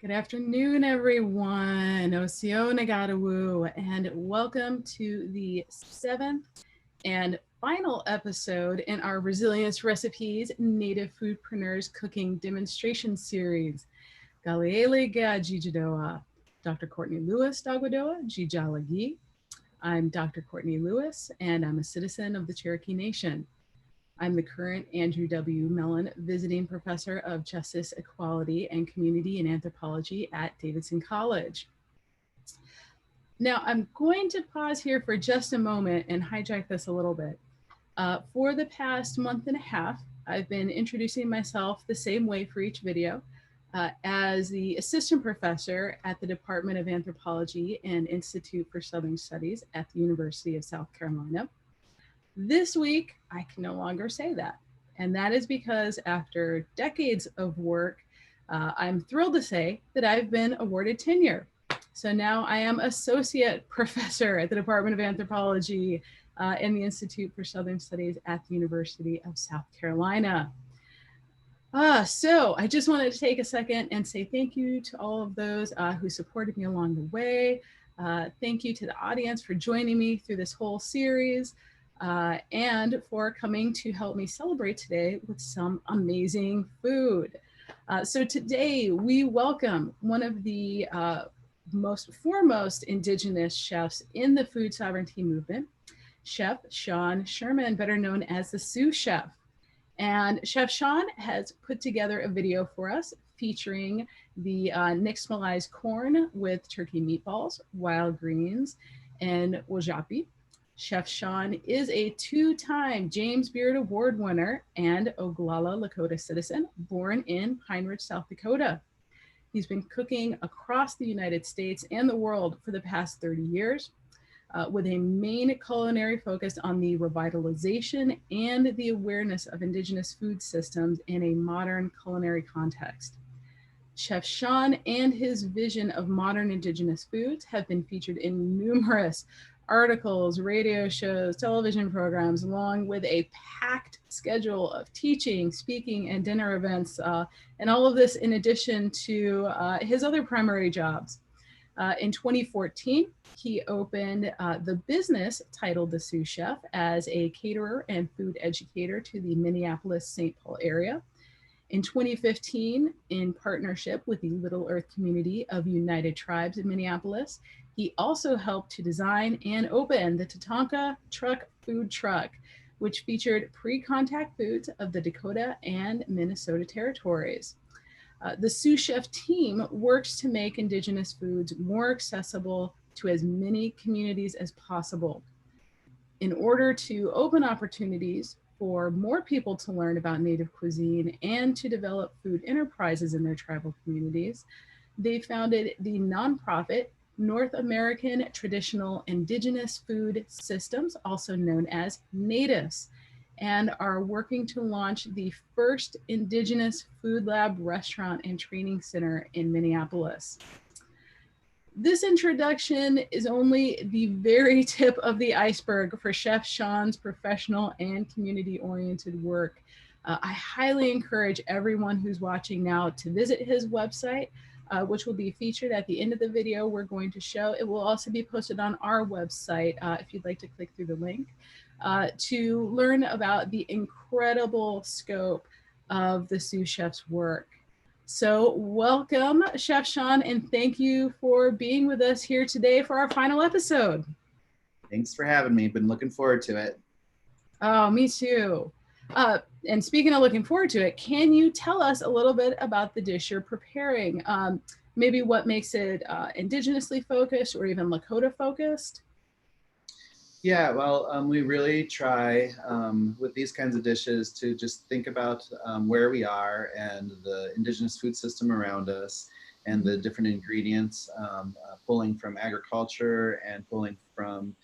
Good afternoon, everyone. Osio Nagatawu, and welcome to the 7th and final episode in our Resilience Recipes Native Foodpreneurs Cooking Demonstration Series. Galiele ga Jijidoa, Dr. Courtney Lewis Dagwadoa, Jijalagi. I'm Dr. Courtney Lewis, and I'm a citizen of the Cherokee Nation. I'm the current Andrew W. Mellon Visiting Professor of Justice, Equality, and Community in Anthropology at Davidson College. Now, I'm going to pause here for just a moment and hijack this a little bit. For the past month and a half, I've been introducing myself the same way for each video as the Assistant Professor at the Department of Anthropology and Institute for Southern Studies at the University of South Carolina. This week, I can no longer say that. And that is because after decades of work, I'm thrilled to say that I've been awarded tenure. So now I am Associate Professor at the Department of Anthropology and the Institute for Southern Studies at the University of South Carolina. So I just wanted to take a second and say thank you to all of those who supported me along the way. Thank you to the audience for joining me through this whole series. And for coming to help me celebrate today with some amazing food. So today we welcome one of the most foremost Indigenous chefs in the food sovereignty movement, Chef Sherman, better known as the Sous Chef. And Chef Sean has put together a video for us featuring the nixtamalized corn with turkey meatballs, wild greens, and wajapi. Chef Sean is a two-time James Beard Award winner and Oglala Lakota citizen, born in Pine Ridge, South Dakota. He's been cooking across the United States and the world for the past 30 years, with a main culinary focus on the revitalization and the awareness of Indigenous food systems in a modern culinary context. Chef Sean and his vision of modern Indigenous foods have been featured in numerous articles, radio shows, television programs, along with a packed schedule of teaching, speaking, and dinner events, and all of this in addition to his other primary jobs. In 2014, he opened the business titled The Sous Chef as a caterer and food educator to the Minneapolis-St. Paul area. In 2015, in partnership with the Little Earth community of United Tribes in Minneapolis, he also helped to design and open the Tatanka Truck Food Truck, which featured pre-contact foods of the Dakota and Minnesota territories. The Sous Chef team works to make Indigenous foods more accessible to as many communities as possible. In order to open opportunities for more people to learn about Native cuisine and to develop food enterprises in their tribal communities, they founded the nonprofit North American Traditional Indigenous Food Systems, also known as NATIS, and are working to launch the first Indigenous Food Lab restaurant and training center in Minneapolis. This introduction is only the very tip of the iceberg for Chef Sean's professional and community-oriented work. I highly encourage everyone who's watching now to visit his website, which will be featured at the end of the video we're going to show. It will also be posted on our website if you'd like to click through the link to learn about the incredible scope of the Sous Chef's work. So welcome, Chef Sean, and thank you for being with us here today for our final episode. Thanks for having me. Been looking forward to it. Oh, me too. And speaking of looking forward to it, can you tell us a little bit about the dish you're preparing? Maybe what makes it indigenously focused or even Lakota focused? Yeah, well, we really try with these kinds of dishes to just think about where we are and the Indigenous food system around us and the different ingredients, pulling from agriculture and pulling from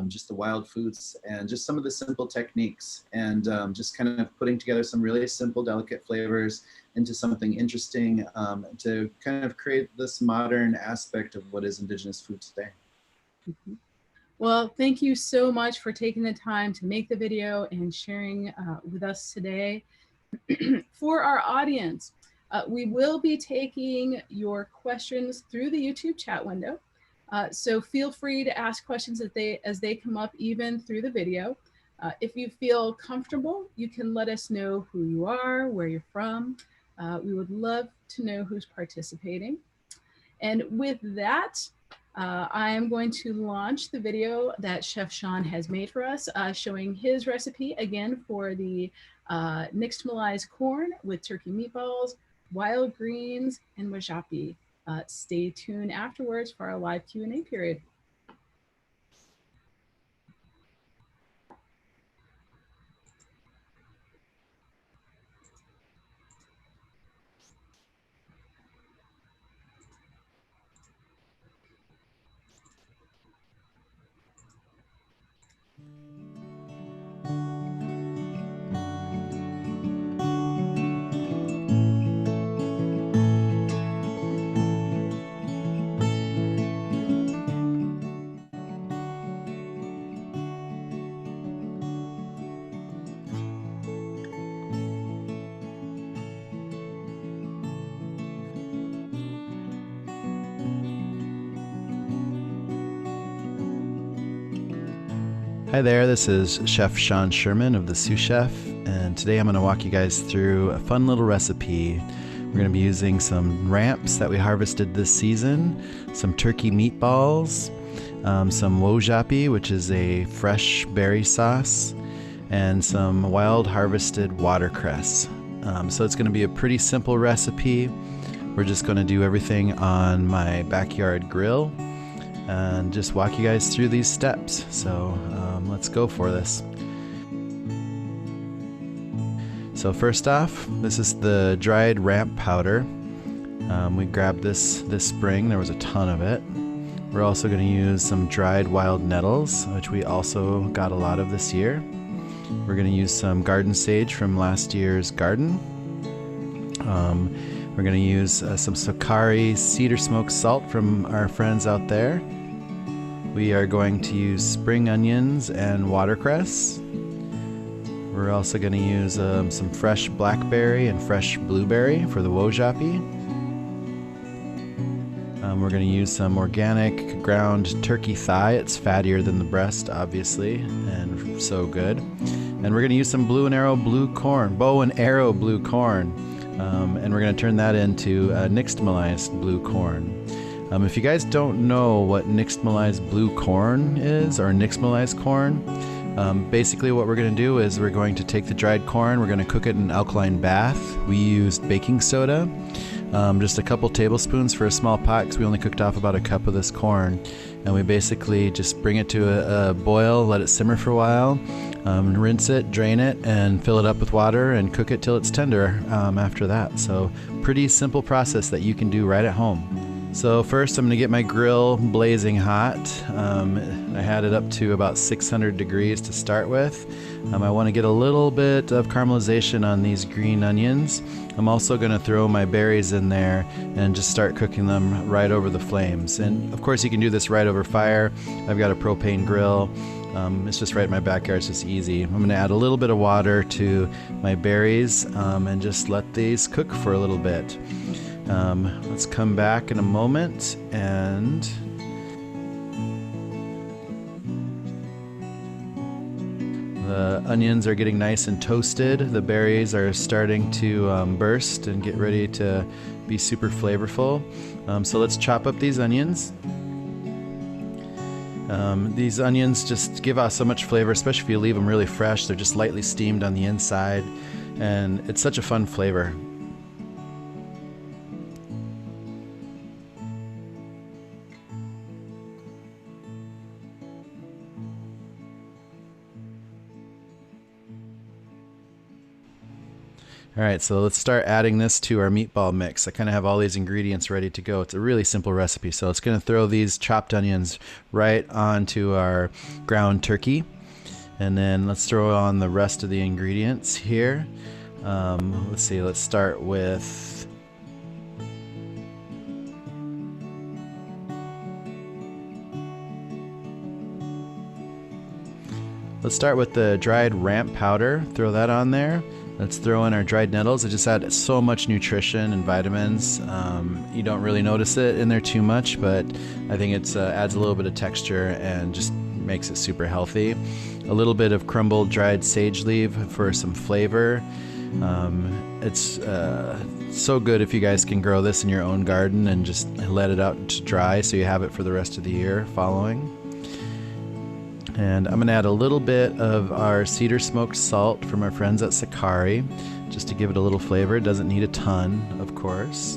just the wild foods and just some of the simple techniques and just kind of putting together some really simple, delicate flavors into something interesting to kind of create this modern aspect of what is Indigenous food today. Mm-hmm. Well, thank you so much for taking the time to make the video and sharing with us today. For our audience, We will be taking your questions through the YouTube chat window. So feel free to ask questions as they come up, even through the video. If you feel comfortable, you can let us know who you are, where you're from. We would love to know who's participating. And with that, I am going to launch the video that Chef Sean has made for us, showing his recipe again for the nixtamalized corn with turkey meatballs, wild greens, and wajapi. Stay tuned afterwards for our live Q&A period. Hi there, this is Chef Sean Sherman of the Sous Chef, and today I'm going to walk you guys through a fun little recipe. We're going to be using some ramps that we harvested this season, some turkey meatballs, some wajapi, which is a fresh berry sauce, and some wild harvested watercress. So it's going to be a pretty simple recipe. We're just going to do everything on my backyard grill and just walk you guys through these steps. So let's go for this. So first off, this is the dried ramp powder. We grabbed this spring. There was a ton of it. We're also going to use some dried wild nettles, which we also got a lot of this year. We're going to use some garden sage from last year's garden. We're going to use some Sakari cedar smoked salt from our friends out there. We are going to use spring onions and watercress. We're also going to use some fresh blackberry and fresh blueberry for the wajapi. We're going to use some organic ground turkey thigh. It's fattier than the breast, obviously, and so good. And we're going to use some bow and arrow blue corn, and we're going to turn that into nixtamalized blue corn. If you guys don't know what nixtamalized blue corn is, or nixtamalized corn, basically what we're going to do is we're going to take the dried corn, we're going to cook it in an alkaline bath. We used baking soda, just a couple tablespoons for a small pot because we only cooked off about a cup of this corn. And we basically just bring it to a boil, let it simmer for a while, rinse it, drain it, and fill it up with water and cook it till it's tender after that. So pretty simple process that you can do right at home. So first I'm going to get my grill blazing hot. I had it up to about 600 degrees to start with. I want to get a little bit of caramelization on these green onions. I'm also going to throw my berries in there and just start cooking them right over the flames. And of course you can do this right over fire. I've got a propane grill. It's just right in my backyard. It's just easy. I'm going to add a little bit of water to my berries and just let these cook for a little bit. Let's come back in a moment, and the onions are getting nice and toasted. The berries are starting to burst and get ready to be super flavorful. So let's chop up these onions. These onions just give us so much flavor, especially if you leave them really fresh. They're just lightly steamed on the inside, and it's such a fun flavor. Alright, so let's start adding this to our meatball mix. I kind of have all these ingredients ready to go. It's a really simple recipe. So it's going to throw these chopped onions right onto our ground turkey. And then let's throw on the rest of the ingredients here. Let's see, let's start with the dried ramp powder. Throw that on there. Let's throw in our dried nettles. It just add so much nutrition and vitamins. You don't really notice it in there too much, but I think it adds a little bit of texture and just makes it super healthy. A little bit of crumbled dried sage leaf for some flavor. It's so good if you guys can grow this in your own garden and just let it out to dry so you have it for the rest of the year following. And I'm going to add a little bit of our cedar smoked salt from our friends at Sakari, just to give it a little flavor. It doesn't need a ton, of course.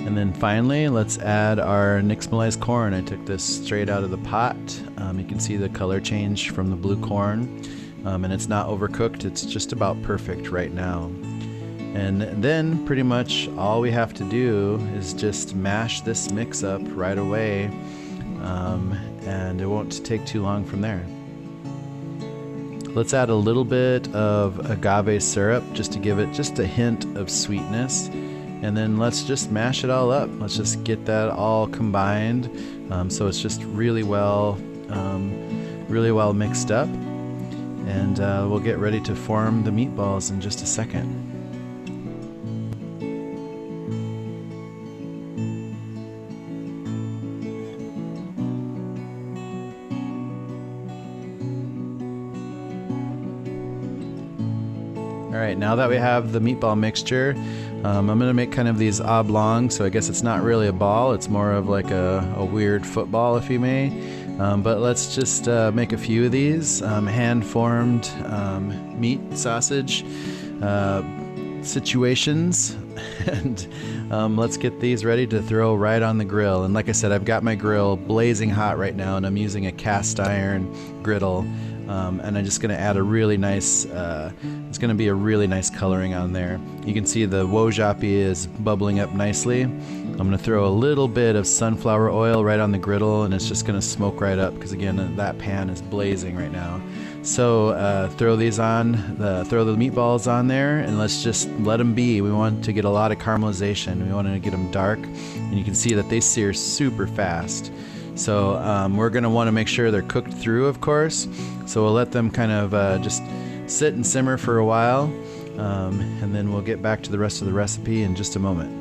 And then finally, let's add our nixtamalized corn. I took this straight out of the pot. You can see the color change from the blue corn. And it's not overcooked. It's just about perfect right now. And then pretty much all we have to do is just mash this mix up right away. And it won't take too long from there. Let's add a little bit of agave syrup just to give it just a hint of sweetness. And then let's just mash it all up. Let's just get that all combined so it's just really well mixed up. And we'll get ready to form the meatballs in just a second. All right, now that we have the meatball mixture, I'm gonna make kind of these oblong, so I guess it's not really a ball, it's more of like a weird football, if you may. But let's just make a few of these hand-formed meat sausage situations. And let's get these ready to throw right on the grill. And like I said, I've got my grill blazing hot right now, and I'm using a cast iron griddle. And I'm just going to add a really nice, it's going to be a really nice coloring on there. You can see the wojapi is bubbling up nicely. I'm going to throw a little bit of sunflower oil right on the griddle, and it's just going to smoke right up because again, that pan is blazing right now. So throw these on, throw the meatballs on there, and let's just let them be. We want to get a lot of caramelization. We want to get them dark, and you can see that they sear super fast. So we're going to want to make sure they're cooked through, of course. So we'll let them kind of just sit and simmer for a while, and then we'll get back to the rest of the recipe in just a moment.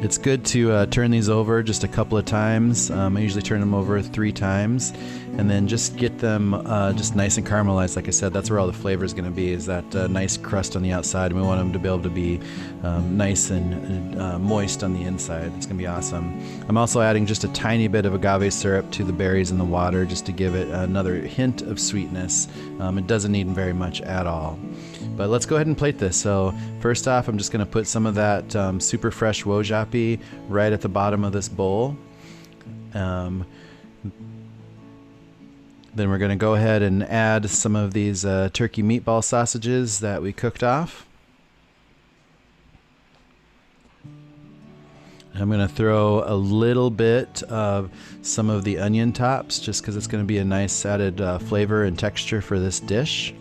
It's good to turn these over just a couple of times. I usually turn them over 3 times, and then just get them just nice and caramelized. Like I said, that's where all the flavor is going to be, is that nice crust on the outside, and we want them to be able to be nice and moist on the inside. It's going to be awesome. I'm also adding just a tiny bit of agave syrup to the berries in the water just to give it another hint of sweetness. It doesn't need very much at all. But let's go ahead and plate this. So first off, I'm just going to put some of that super fresh wojapi right at the bottom of this bowl. Then we're going to go ahead and add some of these turkey meatball sausages that we cooked off. I'm going to throw a little bit of some of the onion tops just because it's going to be a nice added flavor and texture for this dish.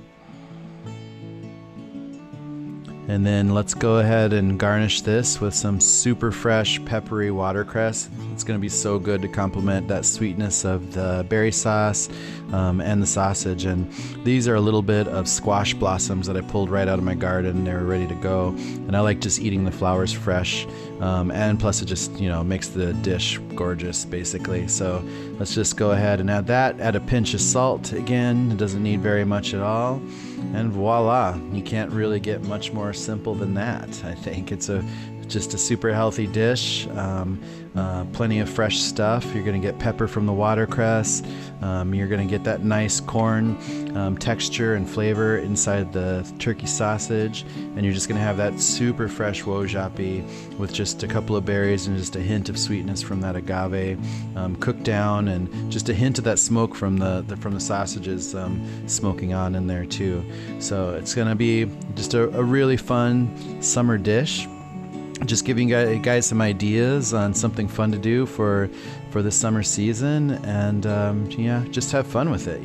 And then let's go ahead and garnish this with some super fresh peppery watercress. It's going to be so good to complement that sweetness of the berry sauce and the sausage. And these are a little bit of squash blossoms that I pulled right out of my garden. They were ready to go. And I like just eating the flowers fresh. And plus it just, makes the dish gorgeous basically. So let's just go ahead and add that. Add a pinch of salt again. It doesn't need very much at all. And voila, you can't really get much more simple than that. I think it's just a super healthy dish. Plenty of fresh stuff. You're going to get pepper from the watercress. You're going to get that nice corn texture and flavor inside the turkey sausage. And you're just going to have that super fresh wojapi with just a couple of berries and just a hint of sweetness from that agave cooked down, and just a hint of that smoke from the sausages smoking on in there too. So it's going to be just a really fun summer dish. Just giving you guys some ideas on something fun to do for the summer season, and just have fun with it.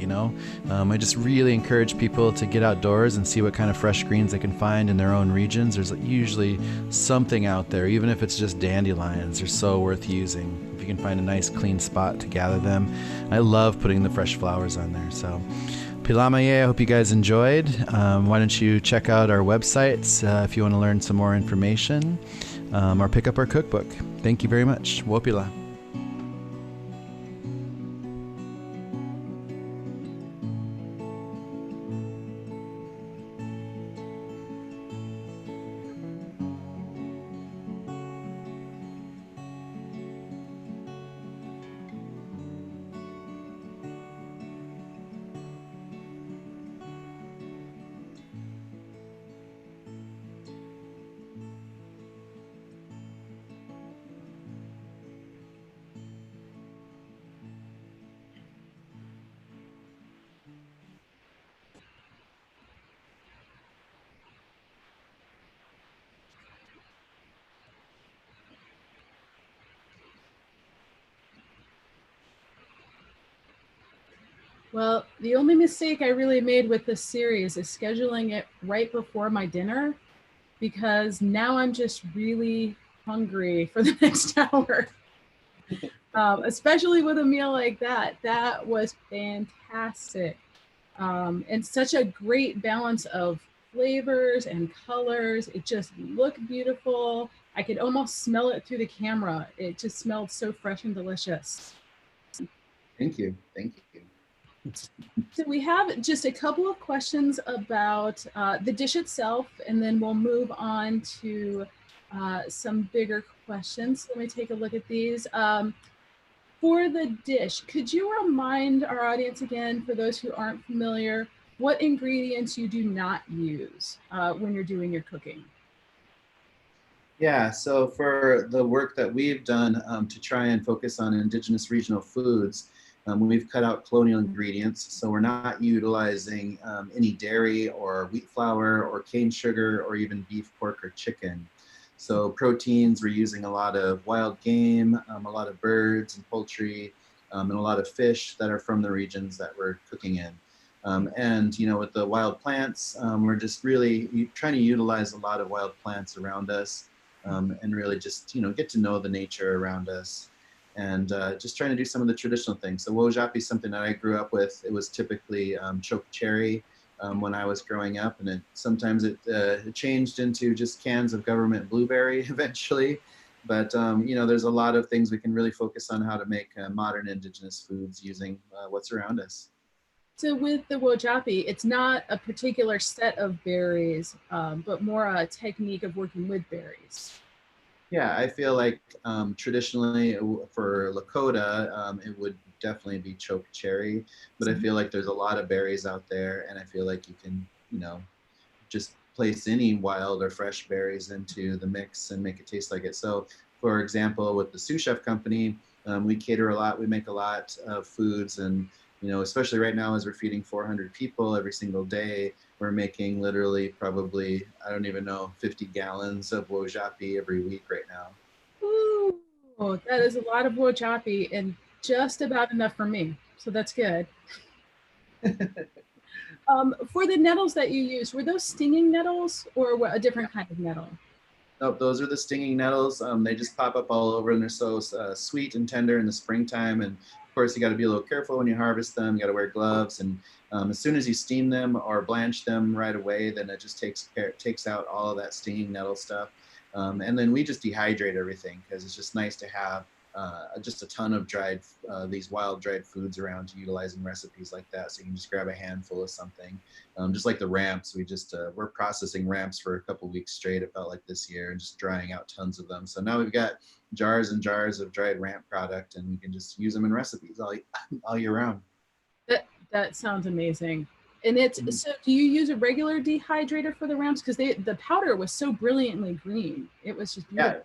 I just really encourage people to get outdoors and see what kind of fresh greens they can find in their own regions. There's usually something out there, even if it's just dandelions. They're so worth using if you can find a nice clean spot to gather them. I love putting the fresh flowers on there. Pilamaye, I hope you guys enjoyed. Why don't you check out our websites if you want to learn some more information, or pick up our cookbook. Thank you very much. Wopila. Well, the only mistake I really made with this series is scheduling it right before my dinner, because now I'm just really hungry for the next hour. Especially with a meal like that. That was fantastic. And such a great balance of flavors and colors. It just looked beautiful. I could almost smell it through the camera. It just smelled so fresh and delicious. Thank you. Thank you. So we have just a couple of questions about the dish itself, and then we'll move on to some bigger questions. Let me take a look at these. For the dish, could you remind our audience again, for those who aren't familiar, what ingredients you do not use when you're doing your cooking? Yeah, so for the work that we've done to try and focus on indigenous regional foods, we've cut out colonial ingredients. So we're not utilizing any dairy or wheat flour or cane sugar or even beef, pork, or chicken. So proteins, we're using a lot of wild game, a lot of birds and poultry, and a lot of fish that are from the regions that we're cooking in. And you know, with the wild plants, we're just really trying to utilize a lot of wild plants around us. And really just, you know, get to know the nature around us, and just trying to do some of the traditional things. So wojapi is something that I grew up with. It was typically choke cherry when I was growing up, and sometimes it changed into just cans of government blueberry eventually. But you know, there's a lot of things we can really focus on how to make modern indigenous foods using what's around us. So with the wojapi, it's not a particular set of berries, but more a technique of working with berries. Yeah, I feel like traditionally for Lakota, it would definitely be choke cherry, but I feel like there's a lot of berries out there, and I feel like you can, you know, just place any wild or fresh berries into the mix and make it taste like it. So, for example, with the sous chef company, we cater a lot. We make a lot of foods, and you know, especially right now as we're feeding 400 people every single day, we're making literally probably, I don't even know, 50 gallons of wojapi every week right now. Ooh, that is a lot of wojapi and just about enough for me. So that's good. For the nettles that you use, were those stinging nettles or a different kind of nettle? Nope, those are the stinging nettles. They just pop up all over, and they're so sweet and tender in the springtime. And of course, you got to be a little careful when you harvest them. You got to wear gloves. And as soon as you steam them or blanch them right away, then it just takes out all of that stinging nettle stuff. And then we just dehydrate everything because it's just nice to have just a ton of dried, these wild dried foods around to utilize in recipes like that. So you can just grab a handful of something. Just like the ramps, we're processing ramps for a couple weeks straight. It felt like this year, and just drying out tons of them. So now we've got jars and jars of dried ramp product, and we can just use them in recipes all year round. That sounds amazing. And it's so. Do you use a regular dehydrator for the ramps? Because the powder was so brilliantly green. It was just beautiful. Yeah.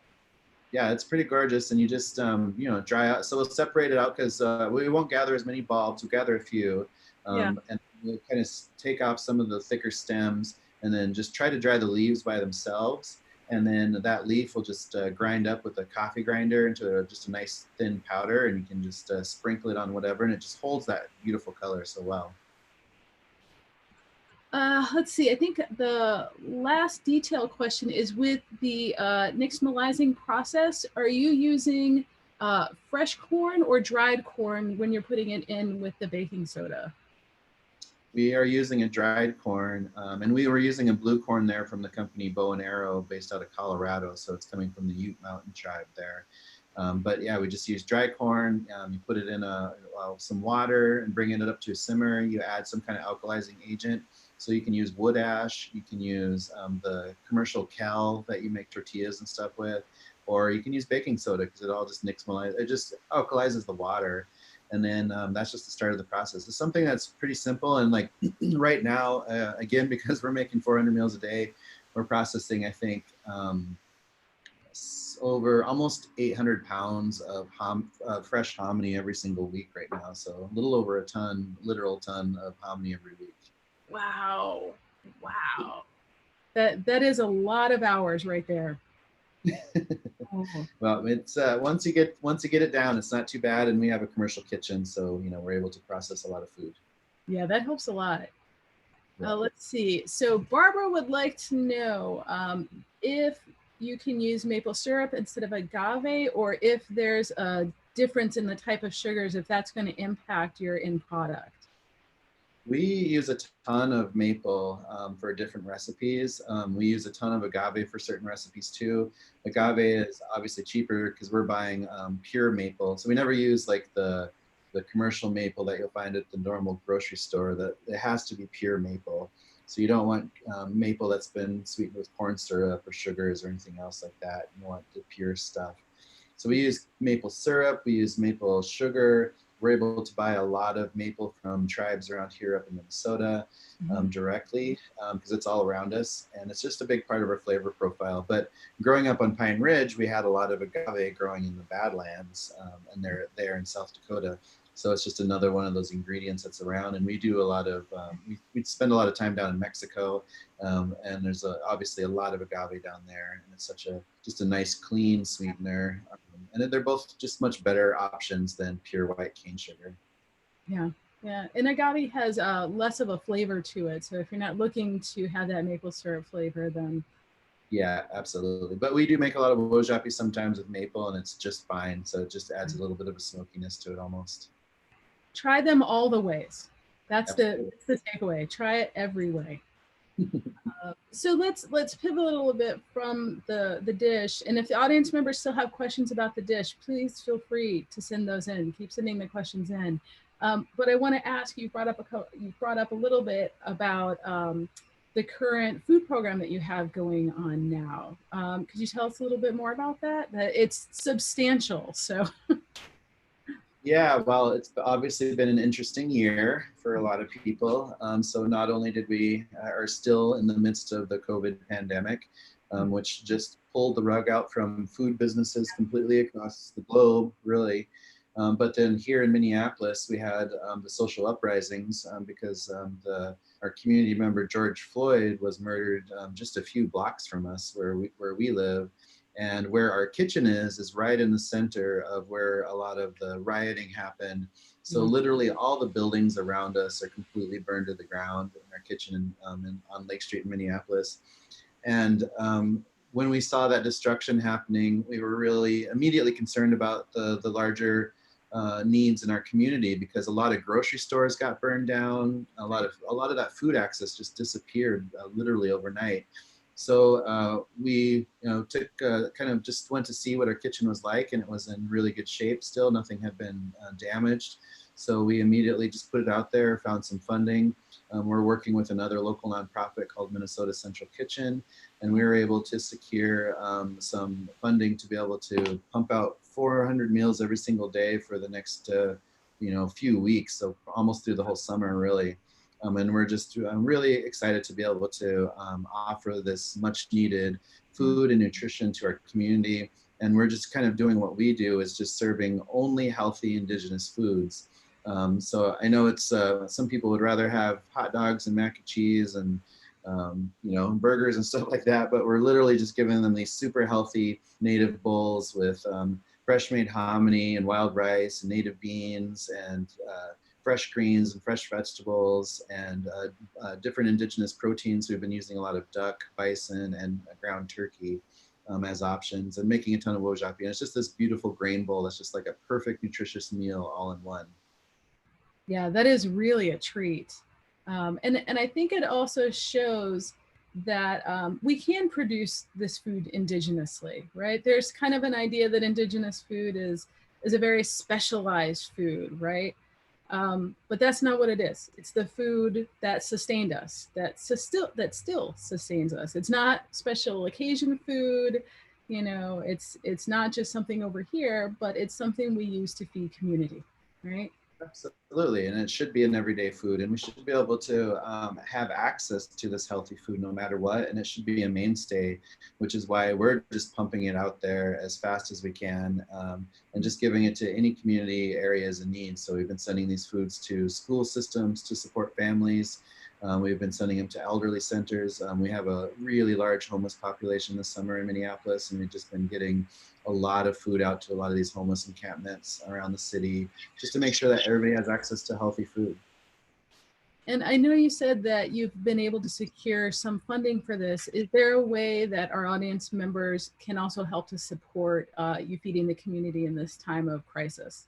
Yeah, it's pretty gorgeous, and you just you know, dry out. So we'll separate it out because we won't gather as many bulbs. We'll gather a few, Yeah. and we'll kind of take off some of the thicker stems, and then just try to dry the leaves by themselves. And then that leaf will just grind up with a coffee grinder into just a nice thin powder, and you can just sprinkle it on whatever, and it just holds that beautiful color so well. Let's see. I think the last detail question is with the nixtamalizing process. Are you using fresh corn or dried corn when you're putting it in with the baking soda? We are using a dried corn, and we were using a blue corn there from the company Bow and Arrow, based out of Colorado. So it's coming from the Ute Mountain tribe there. But yeah, we just use dry corn. You put it in some water and bring it up to a simmer. You add some kind of alkalizing agent. So you can use wood ash. You can use the commercial cal that you make tortillas and stuff with, or you can use baking soda because it all just nixtamalizes. It just alkalizes the water. And then that's just the start of the process. It's something that's pretty simple. And like right now, again, because we're making 400 meals a day, we're processing, I think, over almost 800 pounds of fresh hominy every single week right now. So a little over a ton, literal ton of hominy every week. Wow. Wow. That is a lot of hours right there. Oh. Well, it's once you get it down, it's not too bad, and we have a commercial kitchen, so we're able to process a lot of food. Yeah, that helps a lot. Yeah. Let's see. So Barbara would like to know if you can use maple syrup instead of agave, or if there's a difference in the type of sugars, if that's going to impact your end product. We use a ton of maple for different recipes. We use a ton of agave for certain recipes too. Agave is obviously cheaper because we're buying pure maple. So we never use like the commercial maple that you'll find at the normal grocery store. That it has to be pure maple. So you don't want maple that's been sweetened with corn syrup or sugars or anything else like that. You want the pure stuff. So we use maple syrup, we use maple sugar. We're able to buy a lot of maple from tribes around here up in Minnesota directly because it's all around us. And it's just a big part of our flavor profile. But growing up on Pine Ridge, we had a lot of agave growing in the Badlands, and they're there in South Dakota. So it's just another one of those ingredients that's around. And we do a lot of, we spend a lot of time down in Mexico. And there's obviously a lot of agave down there. And it's just a nice, clean sweetener. And they're both just much better options than pure white cane sugar. Yeah, yeah. And agave has less of a flavor to it. So if you're not looking to have that maple syrup flavor, then. Yeah, absolutely. But we do make a lot of wojapi sometimes with maple, and it's just fine. So it just adds a little bit of a smokiness to it almost. Try them all the ways. That's the takeaway. Try it every way. So let's pivot a little bit from the dish. And if the audience members still have questions about the dish, please feel free to send those in. Keep sending the questions in. But I want to ask you, brought up a little bit about the current food program that you have going on now. Could you tell us a little bit more about that? It's substantial, so. Yeah, well, it's obviously been an interesting year for a lot of people. So not only did we are still in the midst of the COVID pandemic, which just pulled the rug out from food businesses completely across the globe, really. But then here in Minneapolis, we had the social uprisings because our community member George Floyd was murdered just a few blocks from us where we live. And where our kitchen is right in the center of where a lot of the rioting happened. So literally all the buildings around us are completely burned to the ground in our kitchen on Lake Street in Minneapolis. And when we saw that destruction happening, we were really immediately concerned about the larger needs in our community because a lot of grocery stores got burned down. A lot of that food access just disappeared literally overnight. So we, took kind of just went to see what our kitchen was like, and it was in really good shape still. Nothing had been damaged. So we immediately just put it out there, found some funding. We're working with another local nonprofit called Minnesota Central Kitchen, and we were able to secure some funding to be able to pump out 400 meals every single day for the next, few weeks. So almost through the whole summer, really. And we're just really excited to be able to offer this much needed food and nutrition to our community. And we're just kind of doing what we do is just serving only healthy indigenous foods. So I know it's some people would rather have hot dogs and mac and cheese and burgers and stuff like that, but we're literally just giving them these super healthy native bowls with fresh made hominy and wild rice and native beans and fresh greens and fresh vegetables and different indigenous proteins. We've been using a lot of duck, bison, and ground turkey as options, and making a ton of wojapi. And it's just this beautiful grain bowl that's just like a perfect nutritious meal all in one. Yeah, that is really a treat. And I think it also shows that we can produce this food indigenously, right? There's kind of an idea that indigenous food is a very specialized food, right? But that's not what it is. It's the food that sustained us, that still sustains us. It's not special occasion food, you know. It's not just something over here, but it's something we use to feed community, right? Absolutely, and it should be an everyday food, and we should be able to have access to this healthy food no matter what, and it should be a mainstay, which is why we're just pumping it out there as fast as we can, and just giving it to any community areas in need. So we've been sending these foods to school systems to support families. We've been sending them to elderly centers. We have a really large homeless population this summer in Minneapolis, and we've just been getting a lot of food out to a lot of these homeless encampments around the city, just to make sure that everybody has access to healthy food. And I know you said that you've been able to secure some funding for this. Is there a way that our audience members can also help to support you feeding the community in this time of crisis?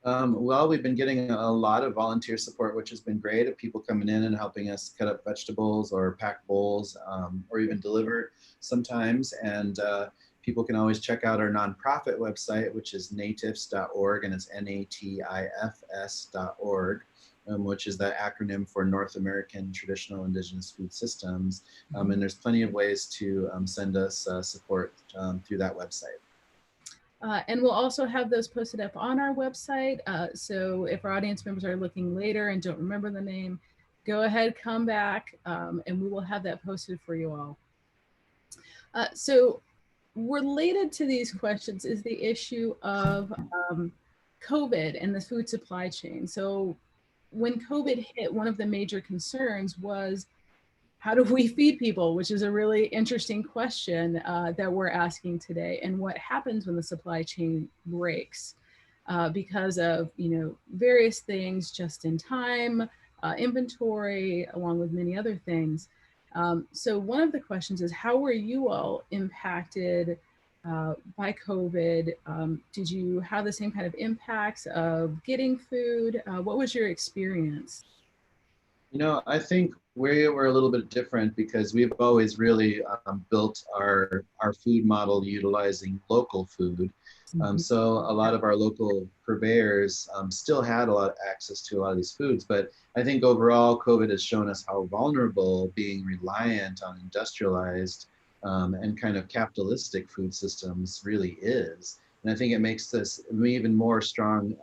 Well, we've been getting a lot of volunteer support, which has been great, of people coming in and helping us cut up vegetables or pack bowls, or even deliver sometimes. And people can always check out our nonprofit website, which is natifs.org, and it's natifs.org, which is the acronym for North American Traditional Indigenous Food Systems. And there's plenty of ways to send us support through that website. And we'll also have those posted up on our website. So if our audience members are looking later and don't remember the name, go ahead, come back, and we will have that posted for you all. So related to these questions is the issue of COVID and the food supply chain. So when COVID hit, one of the major concerns was, how do we feed people? Which is a really interesting question that we're asking today. And what happens when the supply chain breaks because of, you know, various things, just in time, inventory, along with many other things. So one of the questions is, how were you all impacted by COVID? Did you have the same kind of impacts of getting food? What was your experience? You know, I think we were a little bit different because we've always really built our food model utilizing local food. So a lot of our local purveyors still had a lot of access to a lot of these foods. But I think overall, COVID has shown us how vulnerable being reliant on industrialized and kind of capitalistic food systems really is. And I think it makes this an even more strong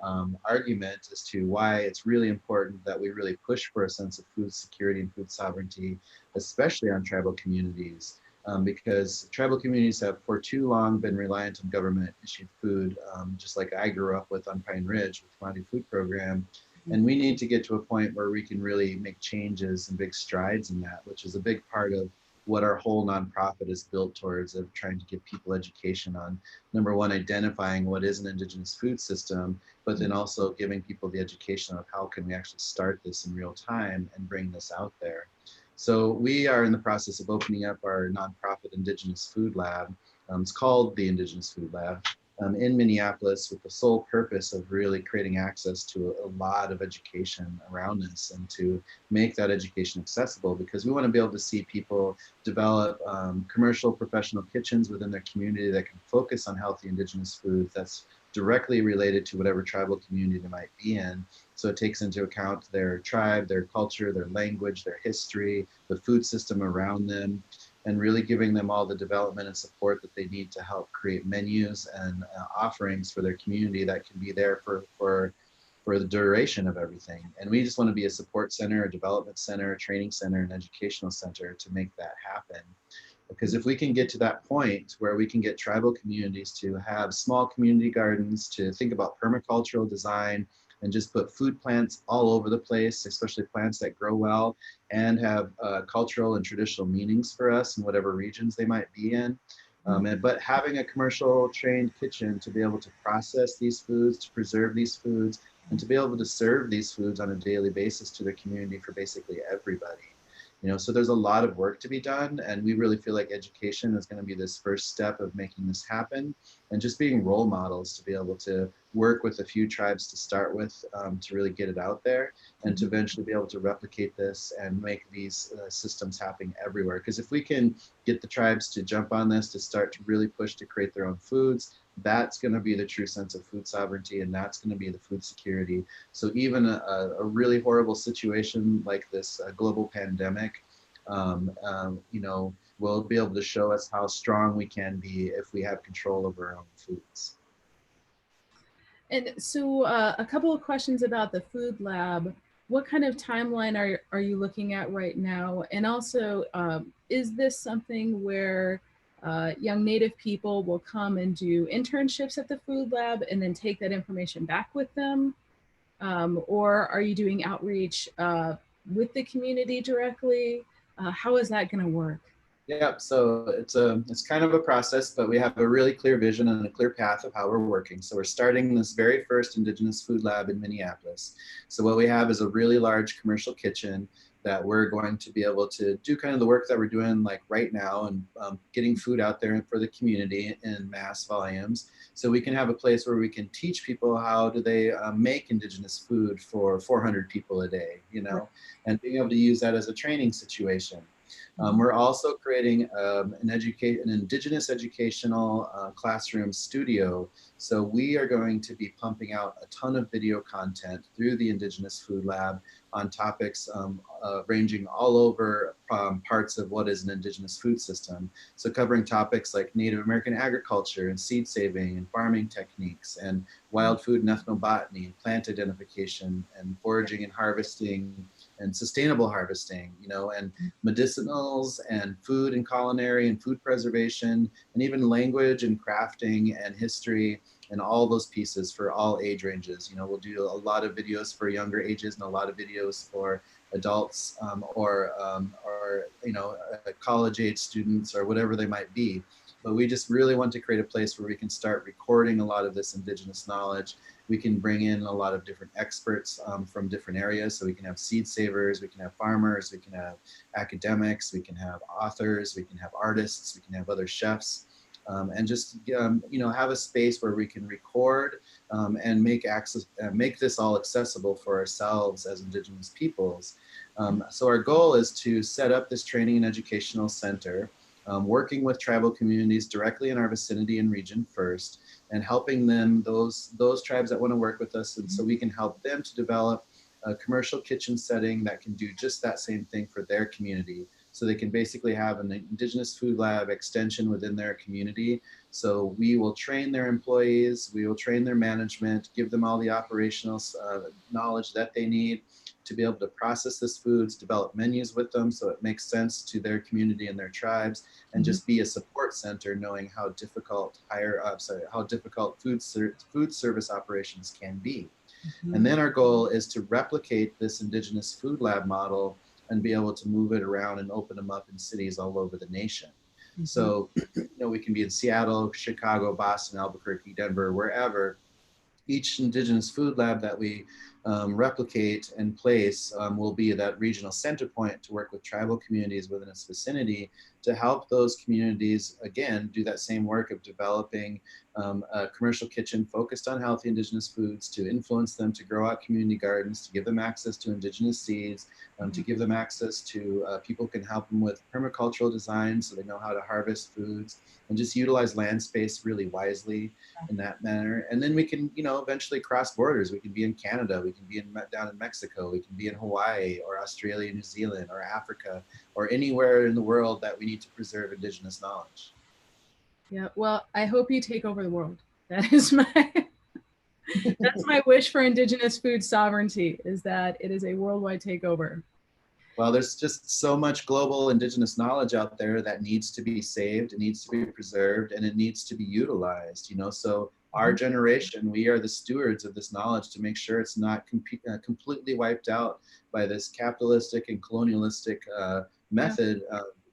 argument as to why it's really important that we really push for a sense of food security and food sovereignty, especially on tribal communities, because tribal communities have for too long been reliant on government issued food, just like I grew up with on Pine Ridge with the Commodity Food Program. And we need to get to a point where we can really make changes and big strides in that, which is a big part of what our whole nonprofit is built towards, of trying to give people education on, number one, identifying what is an indigenous food system, but then also giving people the education of how can we actually start this in real time and bring this out there. So we are in the process of opening up our nonprofit Indigenous Food Lab. It's called the Indigenous Food Lab. In Minneapolis, with the sole purpose of really creating access to a lot of education around this, and to make that education accessible, because we want to be able to see people develop commercial professional kitchens within their community that can focus on healthy indigenous foods that's directly related to whatever tribal community they might be in. So it takes into account their tribe, their culture, their language, their history, the food system around them, and really giving them all the development and support that they need to help create menus and offerings for their community that can be there for the duration of everything. And we just want to be a support center, a development center, a training center, an educational center to make that happen. Because if we can get to that point where we can get tribal communities to have small community gardens, to think about permacultural design, and just put food plants all over the place, especially plants that grow well and have cultural and traditional meanings for us in whatever regions they might be in. But having a commercial trained kitchen to be able to process these foods, to preserve these foods, and to be able to serve these foods on a daily basis to the community for basically everybody. You know, so there's a lot of work to be done, and we really feel like education is going to be this first step of making this happen, and just being role models to be able to work with a few tribes to start with, to really get it out there, and to eventually be able to replicate this and make these systems happen everywhere. Because if we can get the tribes to jump on this, to start to really push to create their own foods, that's going to be the true sense of food sovereignty, and that's going to be the food security. So even a really horrible situation like this global pandemic, you know, will be able to show us how strong we can be if we have control over our own foods. And so a couple of questions about the food lab. What kind of timeline are you looking at right now? And also, is this something where young Native people will come and do internships at the food lab and then take that information back with them? Or are you doing outreach with the community directly? How is that going to work? Yeah, so it's kind of a process, but we have a really clear vision and a clear path of how we're working. So we're starting this very first Indigenous food lab in Minneapolis. So what we have is a really large commercial kitchen that we're going to be able to do kind of the work that we're doing like right now, and getting food out there for the community in mass volumes. So we can have a place where we can teach people how do they make Indigenous food for 400 people a day, you know, and being able to use that as a training situation. We're also creating an Indigenous educational classroom studio. So we are going to be pumping out a ton of video content through the Indigenous Food Lab on topics ranging all over parts of what is an Indigenous food system. So covering topics like Native American agriculture and seed saving and farming techniques, and wild food and ethnobotany, plant identification and foraging and harvesting, and sustainable harvesting, you know, and medicinals and food and culinary and food preservation, and even language and crafting and history, and all those pieces for all age ranges. You know, we'll do a lot of videos for younger ages and a lot of videos for adults, or you know, college age students or whatever they might be. But we just really want to create a place where we can start recording a lot of this Indigenous knowledge. We can bring in a lot of different experts from different areas. So we can have seed savers, we can have farmers, we can have academics, we can have authors, we can have artists, we can have other chefs, and just you know, have a space where we can record and make this all accessible for ourselves as Indigenous peoples. So our goal is to set up this training and educational center, working with tribal communities directly in our vicinity and region first, and helping them, those tribes that want to work with us, and so we can help them to develop a commercial kitchen setting that can do just that same thing for their community. So they can basically have an Indigenous food lab extension within their community. So we will train their employees, we will train their management, give them all the operational knowledge that they need to be able to process this foods, develop menus with them so it makes sense to their community and their tribes, and just be a support center, knowing how difficult food service operations can be. And then our goal is to replicate this Indigenous food lab model and be able to move it around and open them up in cities all over the nation. So, you know, we can be in Seattle, Chicago, Boston, Albuquerque, Denver, wherever. Each Indigenous food lab that we replicate and place will be that regional center point to work with tribal communities within its vicinity to help those communities, again, do that same work of developing a commercial kitchen focused on healthy Indigenous foods, to influence them to grow out community gardens, to give them access to Indigenous seeds, to give them access to people who can help them with permacultural design so they know how to harvest foods, and just utilize land space really wisely in that manner. And then we can, you know, eventually cross borders. We can be in Canada, we can be down in Mexico, we can be in Hawaii or Australia, New Zealand, or Africa, or anywhere in the world that we need to preserve Indigenous knowledge. Yeah, well, I hope you take over the world. That is my that's my wish for Indigenous food sovereignty, is that it is a worldwide takeover. Well, there's just so much global Indigenous knowledge out there that needs to be saved, it needs to be preserved, and it needs to be utilized, you know. So our generation, we are the stewards of this knowledge to make sure it's not completely wiped out by this capitalistic and colonialistic method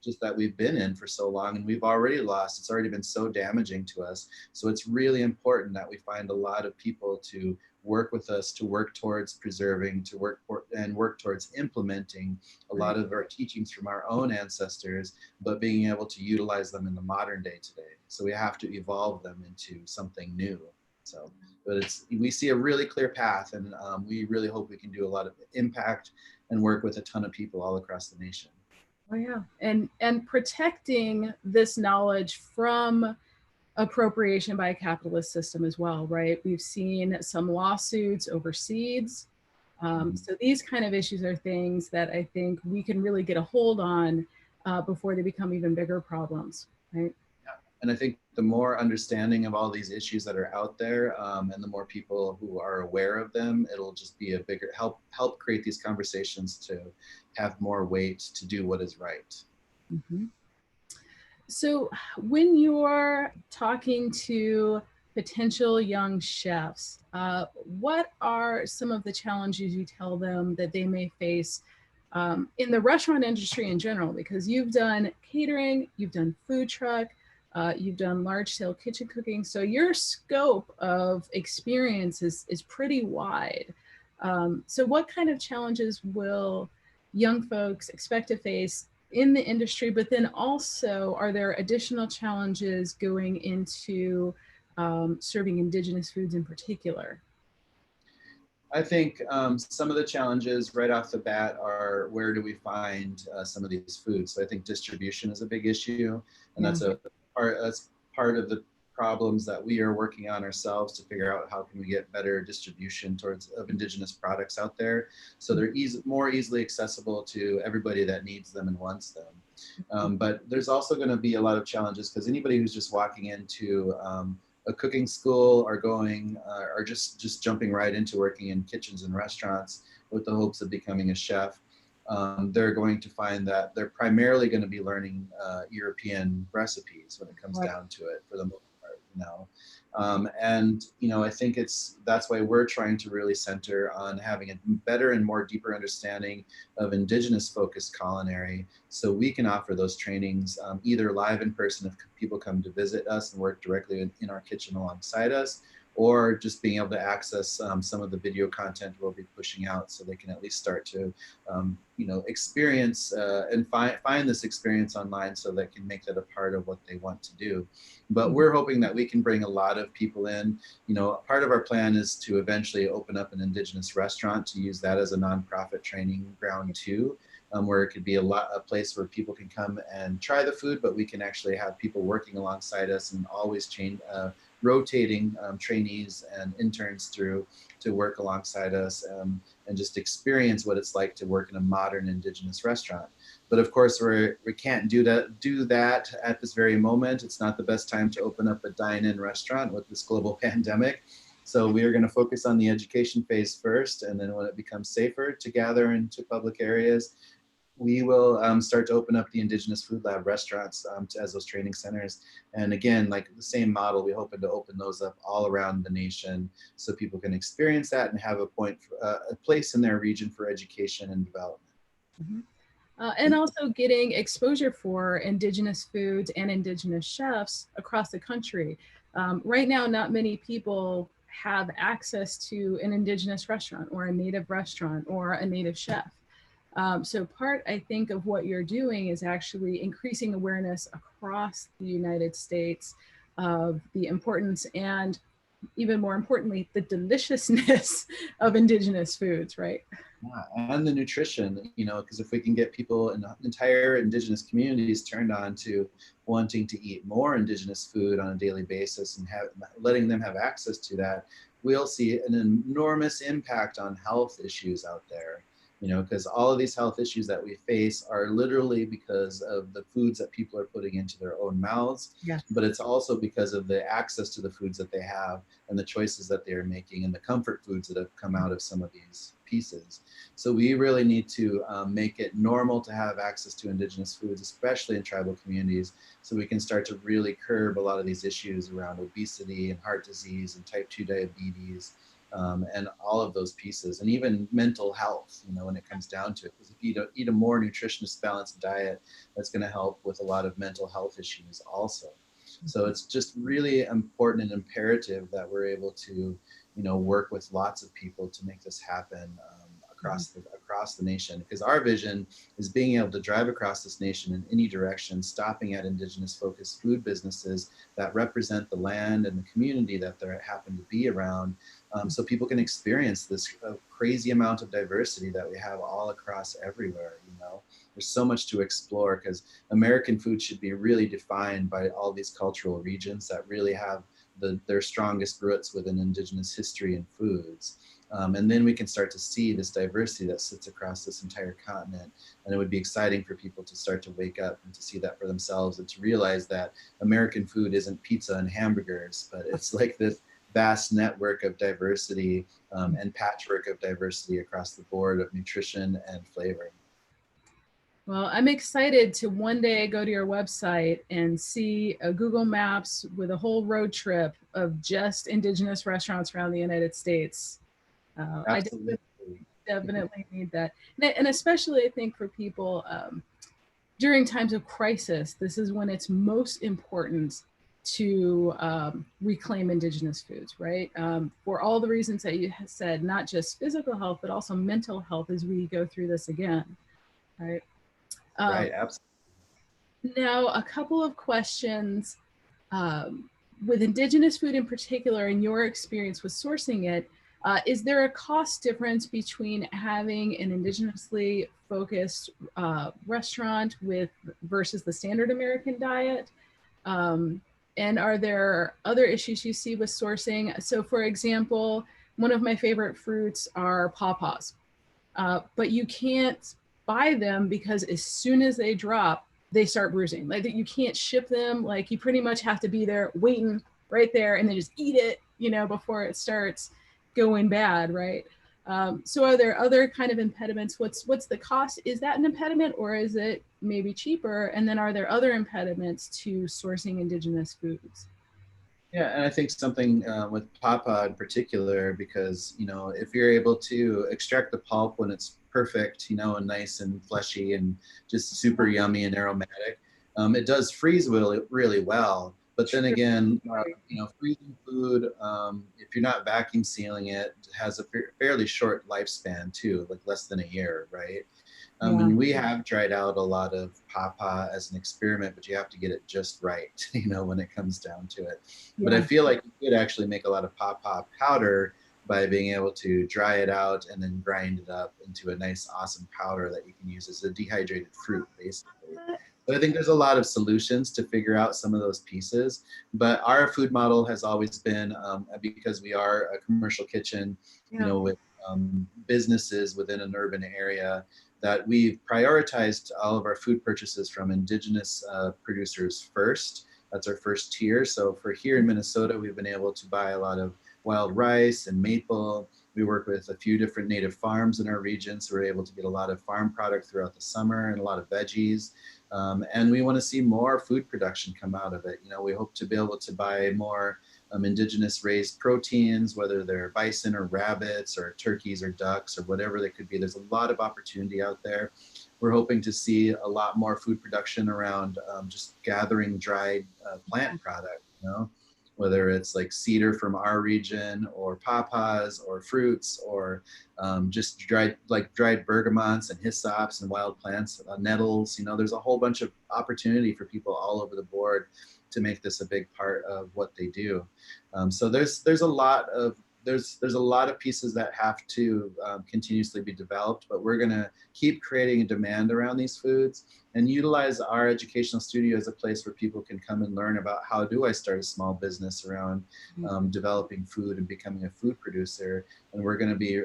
just that we've been in for so long, and we've already lost. It's already been so damaging to us. So it's really important that we find a lot of people to work with us, to work towards preserving, to work towards implementing a lot of our teachings from our own ancestors, but being able to utilize them in the modern day today. So we have to evolve them into something new. So, but we see a really clear path, and we really hope we can do a lot of impact and work with a ton of people all across the nation. Oh yeah, and protecting this knowledge from appropriation by a capitalist system as well, right? We've seen some lawsuits over seeds. So these kind of issues are things that I think we can really get a hold on before they become even bigger problems, right? And I think the more understanding of all these issues that are out there, and the more people who are aware of them, it'll just be a bigger help create these conversations to have more weight to do what is right. Mm-hmm. So when you're talking to potential young chefs, what are some of the challenges you tell them that they may face in the restaurant industry in general? Because you've done catering, you've done food truck, you've done large scale kitchen cooking. So your scope of experience is pretty wide. So what kind of challenges will young folks expect to face in the industry, but then also are there additional challenges going into serving indigenous foods in particular? I think some of the challenges right off the bat are where do we find some of these foods? So I think distribution is a big issue, and Yeah. that's part of the problems that we are working on ourselves to figure out how can we get better distribution of indigenous products out there, so they're more easily accessible to everybody that needs them and wants them. But there's also going to be a lot of challenges because anybody who's just walking into a cooking school or just jumping right into working in kitchens and restaurants with the hopes of becoming a chef, they're going to find that they're primarily going to be learning European recipes when it comes down to it for the most part, and I think that's why we're trying to really center on having a better and more deeper understanding of indigenous focused culinary, so we can offer those trainings either live in person if people come to visit us and work directly in our kitchen alongside us, or just being able to access some of the video content we'll be pushing out so they can at least start to experience and find this experience online so they can make that a part of what they want to do. But we're hoping that we can bring a lot of people in. Part of our plan is to eventually open up an indigenous restaurant to use that as a nonprofit training ground too, where it could be a place where people can come and try the food, but we can actually have people working alongside us and always rotating trainees and interns through to work alongside us, and just experience what it's like to work in a modern indigenous restaurant. But of course, we can't do that at this very moment. It's not the best time to open up a dine-in restaurant with this global pandemic. So we are going to focus on the education phase first, and then when it becomes safer to gather into public areas, we will start to open up the Indigenous Food Lab restaurants as those training centers. And again, like the same model, we're hoping to open those up all around the nation so people can experience that and have a place in their region for education and development. Mm-hmm. And also getting exposure for indigenous foods and indigenous chefs across the country. Right now, not many people have access to an indigenous restaurant or a native restaurant or a native chef. So part, I think, of what you're doing is actually increasing awareness across the United States of the importance and, even more importantly, the deliciousness of indigenous foods, right? Yeah, and the nutrition, because if we can get people in entire indigenous communities turned on to wanting to eat more indigenous food on a daily basis and letting them have access to that, we'll see an enormous impact on health issues out there. Because all of these health issues that we face are literally because of the foods that people are putting into their own mouths, Yes. But it's also because of the access to the foods that they have and the choices that they are making and the comfort foods that have come out of some of these pieces. So we really need to make it normal to have access to indigenous foods, especially in tribal communities, so we can start to really curb a lot of these issues around obesity and heart disease and type 2 diabetes. And all of those pieces, and even mental health, when it comes down to it. Because if you eat a more nutritionist, balanced diet, that's going to help with a lot of mental health issues also. So it's just really important and imperative that we're able to, work with lots of people to make this happen across the nation, because our vision is being able to drive across this nation in any direction, stopping at indigenous focused food businesses that represent the land and the community that they happen to be around, so people can experience this crazy amount of diversity that we have all across everywhere. There's so much to explore, because American food should be really defined by all these cultural regions that really have their strongest roots within indigenous history and foods. And then we can start to see this diversity that sits across this entire continent. And it would be exciting for people to start to wake up and to see that for themselves, and to realize that American food isn't pizza and hamburgers, but it's like this vast network of diversity and patchwork of diversity across the board of nutrition and flavor. Well, I'm excited to one day go to your website and see a Google Maps with a whole road trip of just indigenous restaurants around the United States. Absolutely. I definitely need that. And especially I think for people during times of crisis, this is when it's most important to reclaim indigenous foods, right? For all the reasons that you said, not just physical health, but also mental health as we go through this again, right? Right, absolutely. Now, a couple of questions with indigenous food in particular, in your experience with sourcing it, is there a cost difference between having an indigenously focused restaurant versus the standard American diet? And are there other issues you see with sourcing? So for example, one of my favorite fruits are pawpaws, but you can't buy them because as soon as they drop, they start bruising. Like you can't ship them. Like you pretty much have to be there waiting right there and then just eat it, before it starts going bad, right? So are there other kind of impediments? What's the cost? Is that an impediment, or is it maybe cheaper? And then are there other impediments to sourcing indigenous foods? Yeah, and I think something with pawpaw in particular, because if you're able to extract the pulp when it's perfect, and nice and fleshy and just super yummy and aromatic, it does freeze really, really well. But then again, freezing food, if you're not vacuum sealing it, has a fairly short lifespan too, like less than a year, right? And we have tried out a lot of pawpaw as an experiment, but you have to get it just right, when it comes down to it. Yeah. But I feel like you could actually make a lot of pawpaw powder by being able to dry it out and then grind it up into a nice, awesome powder that you can use as a dehydrated fruit, basically. But I think there's a lot of solutions to figure out some of those pieces. But our food model has always been, because we are a commercial kitchen, with businesses within an urban area, that we've prioritized all of our food purchases from indigenous producers first. That's our first tier. So for here in Minnesota, we've been able to buy a lot of wild rice and maple. We work with a few different native farms in our region, so we're able to get a lot of farm product throughout the summer and a lot of veggies. And we want to see more food production come out of it. We hope to be able to buy more indigenous raised proteins, whether they're bison or rabbits or turkeys or ducks or whatever they could be. There's a lot of opportunity out there. We're hoping to see a lot more food production around just gathering dried plant product, whether it's like cedar from our region or pawpaws or fruits or just dried bergamots and hyssops and wild plants, nettles. There's a whole bunch of opportunity for people all over the board to make this a big part of what they do. So there's a lot of pieces that have to continuously be developed, but we're going to keep creating a demand around these foods and utilize our educational studio as a place where people can come and learn about how do I start a small business around developing food and becoming a food producer. And we're going to be,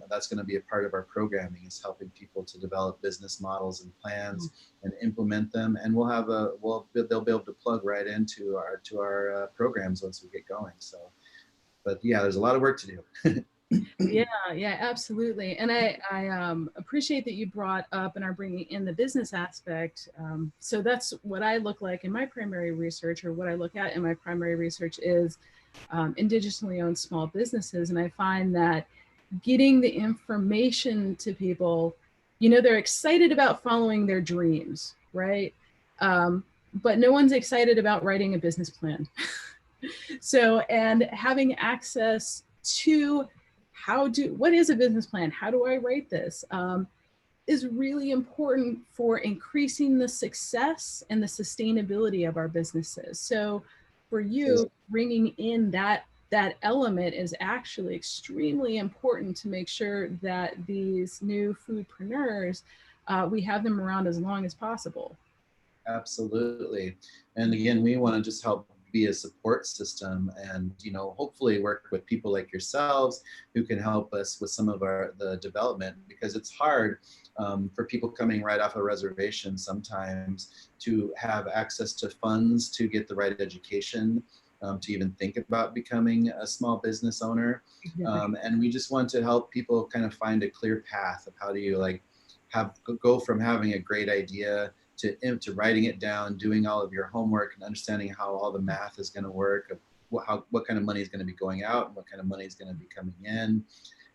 that's going to be a part of our programming, is helping people to develop business models and plans and implement them. And they'll be able to plug right into our programs once we get going. So. But yeah, there's a lot of work to do. Yeah, absolutely. And I appreciate that you brought up and are bringing in the business aspect. So that's what I look like in my primary research, or what I look at in my primary research is indigenously owned small businesses. And I find that getting the information to people, they're excited about following their dreams, right? But no one's excited about writing a business plan. So, and having access to what is a business plan? How do I write this? Is really important for increasing the success and the sustainability of our businesses. So for you, bringing in that element is actually extremely important to make sure that these new foodpreneurs, we have them around as long as possible. Absolutely. And again, we want to just help be a support system and, you know, hopefully work with people like yourselves who can help us with some of the development, because it's hard for people coming right off a reservation sometimes to have access to funds to get the right education, to even think about becoming a small business owner. And we just want to help people kind of find a clear path of how do you like go from having a great idea to writing it down, doing all of your homework and understanding how all the math is going to work, of what kind of money is going to be going out and what kind of money is going to be coming in,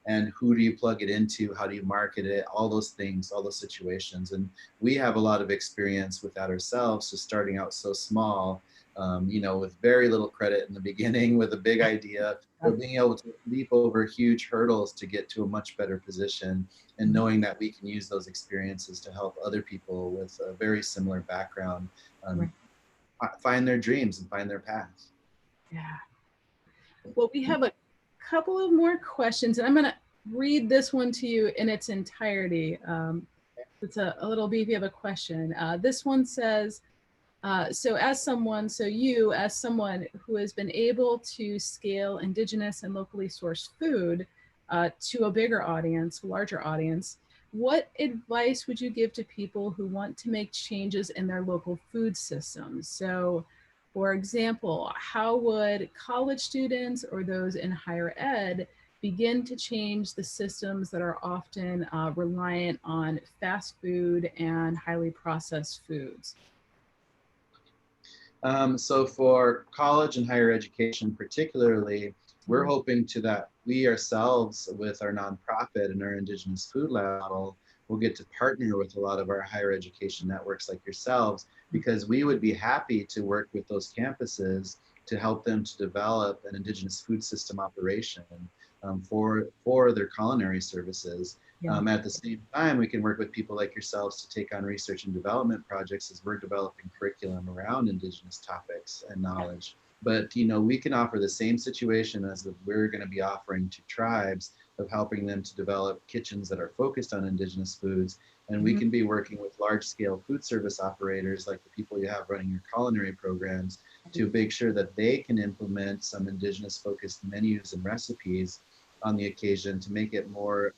and who do you plug it into, how do you market it, all those things, all those situations. And we have a lot of experience with that ourselves, just starting out so small, you know, with very little credit in the beginning, with a big idea, but being able to leap over huge hurdles to get to a much better position, and knowing that we can use those experiences to help other people with a very similar background find their dreams and find their paths. Yeah. Well, we have a couple of more questions, and I'm going to read this one to you in its entirety. It's a little beefy of a question. This one says, so you, as someone who has been able to scale indigenous and locally sourced food to a bigger audience, larger audience, what advice would you give to people who want to make changes in their local food systems? So, for example, how would college students or those in higher ed begin to change the systems that are often reliant on fast food and highly processed foods? So for college and higher education particularly, we're hoping to that we ourselves with our nonprofit and our Indigenous Food Lab model will get to partner with a lot of our higher education networks like yourselves, because we would be happy to work with those campuses to help them to develop an Indigenous food system operation for their culinary services. At the same time, we can work with people like yourselves to take on research and development projects as we're developing curriculum around Indigenous topics and knowledge. But, you know, we can offer the same situation as we're going to be offering to tribes, of helping them to develop kitchens that are focused on Indigenous foods. And we can be working with large scale food service operators like the people you have running your culinary programs to make sure that they can implement some Indigenous focused menus and recipes on the occasion to make it more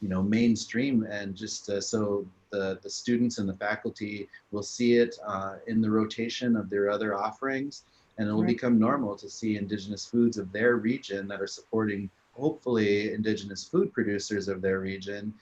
you know, mainstream, and just so the students and the faculty will see it in the rotation of their other offerings, and it will become normal to see Indigenous foods of their region that are supporting hopefully Indigenous food producers of their region,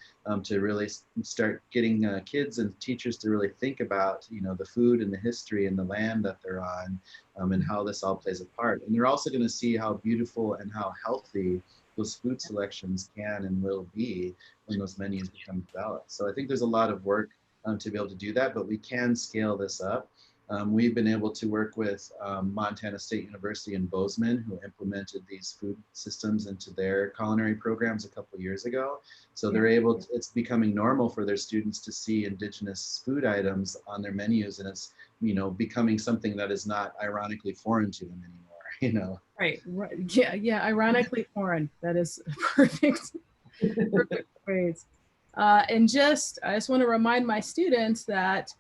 to really start getting kids and teachers to really think about, you know, the food and the history and the land that they're on, and how this all plays a part. And they're also going to see how beautiful and how healthy those food selections can and will be when those menus become developed. So I think there's a lot of work to be able to do that, but we can scale this up. We've been able to work with Montana State University in Bozeman, who implemented these food systems into their culinary programs a couple of years ago. So they're able to, it's becoming normal for their students to see Indigenous food items on their menus, and it's, you know, becoming something that is not ironically foreign to them anymore. You know. Right. Yeah. Ironically foreign. That is perfect. Perfect phrase. And I just want to remind my students that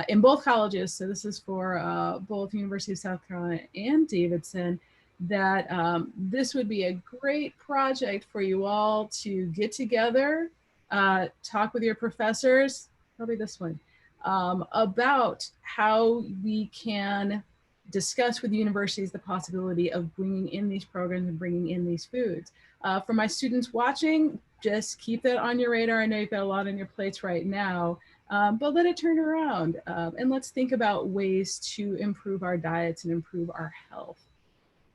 in both colleges, so this is for both University of South Carolina and Davidson, that this would be a great project for you all to get together, talk with your professors, probably this one, about how we can discuss with universities the possibility of bringing in these programs and bringing in these foods. For my students watching, just keep that on your radar. I know you've got a lot on your plates right now, but let it turn around, and let's think about ways to improve our diets and improve our health.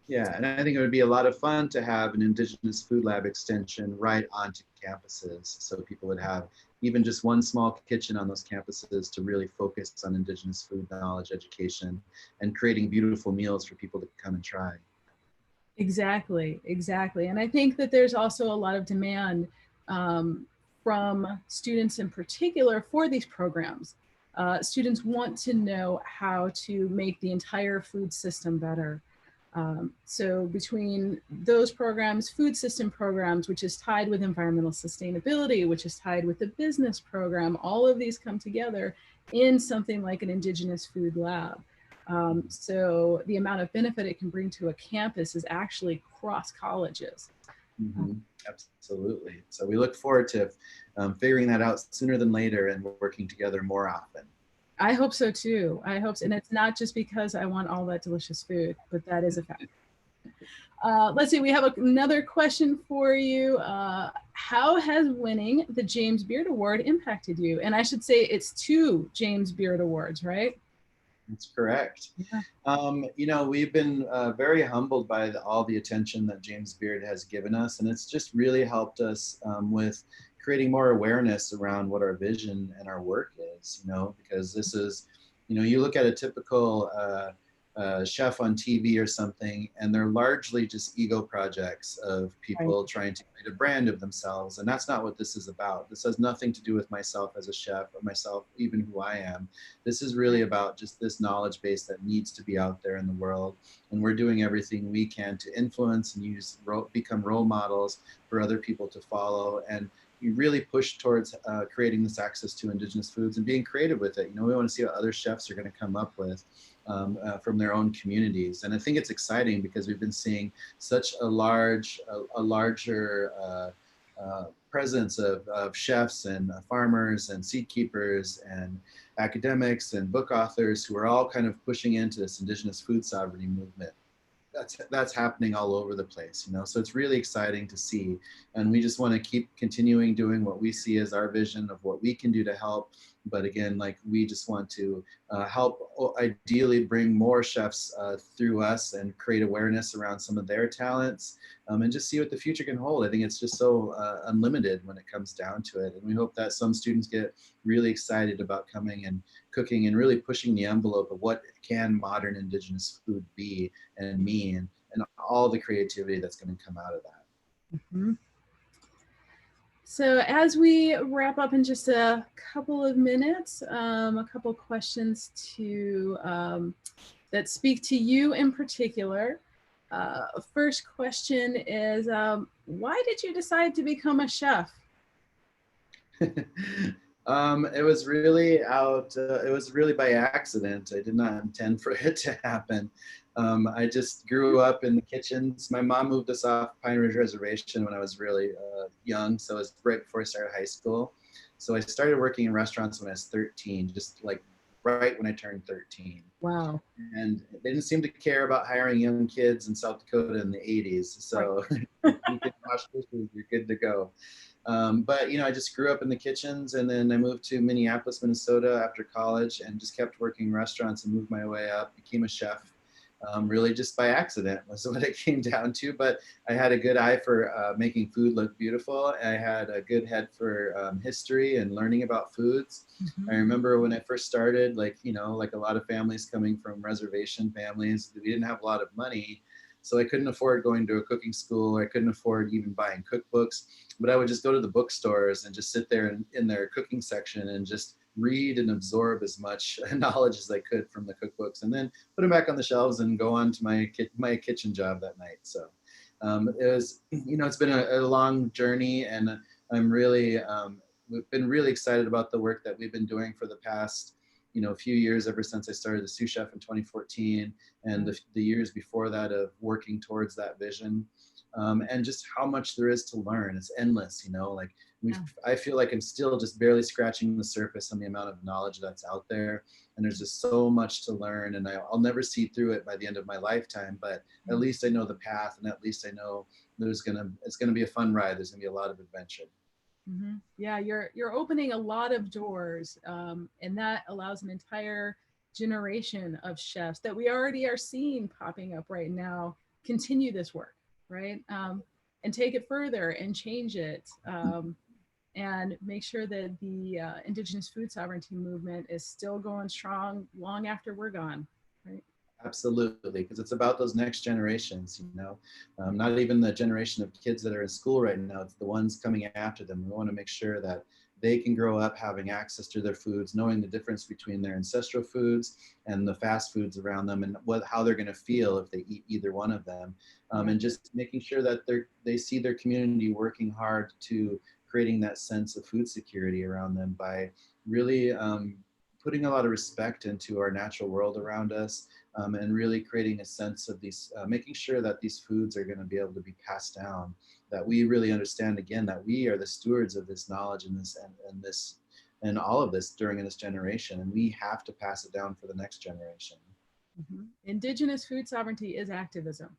Yeah, and I think it would be a lot of fun to have an Indigenous Food Lab extension right onto campuses, so people would have even just one small kitchen on those campuses to really focus on Indigenous food knowledge education and creating beautiful meals for people to come and try. Exactly, exactly. And I think that there's also a lot of demand from students in particular for these programs. Students want to know how to make the entire food system better. So between those programs, food system programs, which is tied with environmental sustainability, which is tied with the business program, all of these come together in something like an Indigenous food lab. So the amount of benefit it can bring to a campus is actually cross colleges. Mm-hmm. Absolutely. So we look forward to figuring that out sooner than later and working together more often. I hope so too. I hope so. And it's not just because I want all that delicious food, but that is a fact. Let's see, we have another question for you. How has winning the James Beard Award impacted you? And I should say it's 2 James Beard Awards, right? That's correct. Yeah. You know, we've been very humbled by all the attention that James Beard has given us, and it's just really helped us with creating more awareness around what our vision and our work is, you know, because this is, you know, you look at a typical chef on TV or something, and they're largely just ego projects of Right. people trying to create a brand of themselves. And that's not what this is about. This has nothing to do with myself as a chef or myself, even who I am. This is really about just this knowledge base that needs to be out there in the world. And we're doing everything we can to influence and become role models for other people to follow. And you really push towards creating this access to Indigenous foods and being creative with it. You know, we want to see what other chefs are going to come up with from their own communities. And I think it's exciting because we've been seeing such a larger presence of chefs and farmers and seed keepers and academics and book authors who are all kind of pushing into this Indigenous food sovereignty movement. That's happening all over the place, you know, so it's really exciting to see, and we just want to keep continuing doing what we see as our vision of what we can do to help. But again, like, we just want to help ideally bring more chefs through us and create awareness around some of their talents, and just see what the future can hold. I think it's just so unlimited when it comes down to it, and we hope that some students get really excited about coming and cooking and really pushing the envelope of what can modern Indigenous food be and mean, and all the creativity that's going to come out of that. Mm-hmm. So as we wrap up in just a couple of minutes, a couple questions that speak to you in particular. First question is, why did you decide to become a chef? It was really it was really by accident. I did not intend for it to happen. I just grew up in the kitchens. My mom moved us off Pine Ridge Reservation when I was really young, so it was right before I started high school. So I started working in restaurants when I was 13, just like right when I turned 13. Wow. And they didn't seem to care about hiring young kids in South Dakota in the 80s. So you can wash dishes, you're good to go. But, you know, I just grew up in the kitchens, and then I moved to Minneapolis, Minnesota after college, and just kept working restaurants and moved my way up, became a chef. Really just by accident was what it came down to. But I had a good eye for making food look beautiful. I had a good head for history and learning about foods. Mm-hmm. I remember when I first started, like, you know, like a lot of families coming from reservation families, we didn't have a lot of money. So I couldn't afford going to a cooking school, or I couldn't afford even buying cookbooks. But I would just go to the bookstores and just sit there in their cooking section and just read and absorb as much knowledge as I could from the cookbooks, and then put them back on the shelves and go on to my kitchen job that night. So it was, you know, it's been a long journey, and I'm really we've been really excited about the work that we've been doing for the past, you know, few years, ever since I started the sous chef in 2014, and the years before that of working towards that vision, and just how much there is to learn. It's endless, you know, like I feel like I'm still just barely scratching the surface on the amount of knowledge that's out there, and there's just so much to learn, and I'll never see through it by the end of my lifetime, but at least I know the path, and at least I know it's gonna be a fun ride. There's gonna be a lot of adventure. Mm-hmm. Yeah, you're opening a lot of doors, and that allows an entire generation of chefs that we already are seeing popping up right now continue this work, right? And take it further and change it, and make sure that the Indigenous food sovereignty movement is still going strong long after we're gone, right? Absolutely, because it's about those next generations, not even the generation of kids that are in school right now, it's the ones coming after them. We want to make sure that they can grow up having access to their foods, knowing the difference between their ancestral foods and the fast foods around them, and how they're going to feel if they eat either one of them. And just making sure that they see their community working hard to creating that sense of food security around them by really putting a lot of respect into our natural world around us, and really creating a sense of these, making sure that these foods are going to be able to be passed down, that we really understand again that we are the stewards of this knowledge and this and all of this during this generation, and we have to pass it down for the next generation. Indigenous food sovereignty is activism.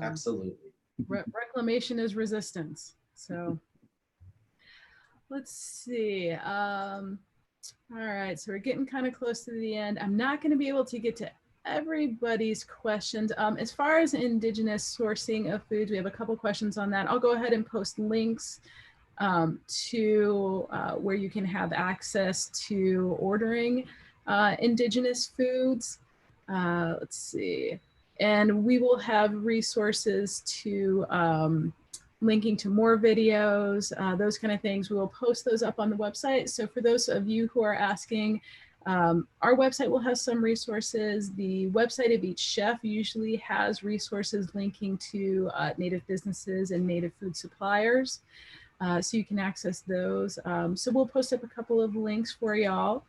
Absolutely. Reclamation is resistance. So let's see. All right, so we're getting kind of close to the end. I'm not going to be able to get to everybody's questions. As far as indigenous sourcing of foods, we have a couple questions on that. I'll go ahead and post links to where you can have access to ordering indigenous foods. Let's see. And we will have resources to linking to more videos, those kind of things. We will post those up on the website. So for those of you who are asking, our website will have some resources. The website of each chef usually has resources linking to native businesses and native food suppliers. So you can access those. So we'll post up a couple of links for y'all.